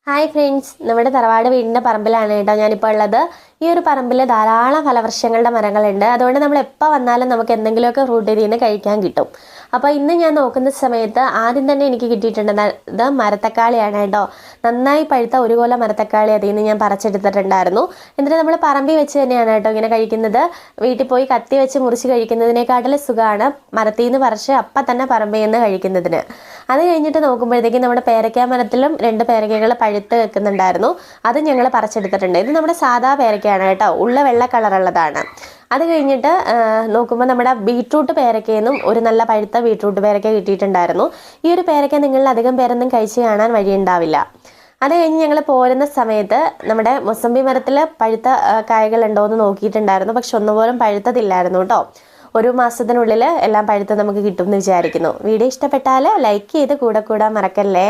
Hi friends, നമ്മുടെ തറവാട് വീടിൻ്റെ പറമ്പിലാണ് കേട്ടോ ഞാനിപ്പോൾ ഉള്ളത്. ഈ ഒരു പറമ്പിൽ ധാരാളം ഫലവൃക്ഷങ്ങളുടെ മരങ്ങളുണ്ട്. അതുകൊണ്ട് നമ്മൾ എപ്പോൾ വന്നാലും നമുക്ക് എന്തെങ്കിലുമൊക്കെ ഫ്രൂട്ട് ഇതിൽ നിന്ന് കഴിക്കാൻ കിട്ടും. അപ്പോൾ ഇന്ന് ഞാൻ നോക്കുന്ന സമയത്ത് ആദ്യം തന്നെ എനിക്ക് കിട്ടിയിട്ടുള്ളത് മരത്തക്കാളിയാണ് കേട്ടോ. നന്നായി പഴുത്ത ഒരു കൊല മരത്തക്കാളി അതിൽ നിന്ന് ഞാൻ പറിച്ചെടുത്തിട്ടുണ്ടായിരുന്നു. എന്നിട്ട് നമ്മൾ പറമ്പിൽ വെച്ച് തന്നെയാണ് കേട്ടോ ഇങ്ങനെ കഴിക്കുന്നത്. വീട്ടിൽ പോയി കത്തി വെച്ച് മുറിച്ച് കഴിക്കുന്നതിനേക്കാട്ടിലും സുഖമാണ് മരത്തിൽ നിന്ന് പറിച്ച് അപ്പം തന്നെ പറമ്പിൽ നിന്ന് കഴിക്കുന്നതിന്. അത് കഴിഞ്ഞിട്ട് നോക്കുമ്പോഴത്തേക്കും നമ്മുടെ പേരയ്ക്ക മരത്തിലും 2 പേരയ്ക്കകൾ പഴുത്ത് വെക്കുന്നുണ്ടായിരുന്നു. അത് ഞങ്ങൾ പറിച്ചെടുത്തിട്ടുണ്ട്. ഇത് നമ്മുടെ സാധാ പേരയ്ക്കയാണ് കേട്ടോ, ഉള്ള വെള്ള കളറുള്ളതാണ്. അത് കഴിഞ്ഞിട്ട് നോക്കുമ്പോൾ നമ്മുടെ ബീട്രൂട്ട് പേരയ്ക്കയെന്നും ഒരു നല്ല പഴുത്ത ബീട്രൂട്ട് പേരയ്ക്ക കിട്ടിയിട്ടുണ്ടായിരുന്നു. ഈ ഒരു പേരയ്ക്ക നിങ്ങളിൽ അധികം പേരൊന്നും കഴിച്ച് കാണാൻ വഴിയുണ്ടാവില്ല. അത് കഴിഞ്ഞ് ഞങ്ങൾ പോരുന്ന സമയത്ത് നമ്മുടെ മൊസമ്പി മരത്തിൽ പഴുത്ത കായകളുണ്ടോ എന്ന് നോക്കിയിട്ടുണ്ടായിരുന്നു. പക്ഷെ ഒന്നുപോലും പഴുത്തതില്ലായിരുന്നു കേട്ടോ. 1 മാസത്തിനുള്ളിൽ എല്ലാം പഴുത്ത് നമുക്ക് കിട്ടും എന്ന് വിചാരിക്കുന്നു. വീഡിയോ ഇഷ്ടപ്പെട്ടാൽ ലൈക്ക് ചെയ്ത് കൂടെ കൂടാൻ മറക്കല്ലേ.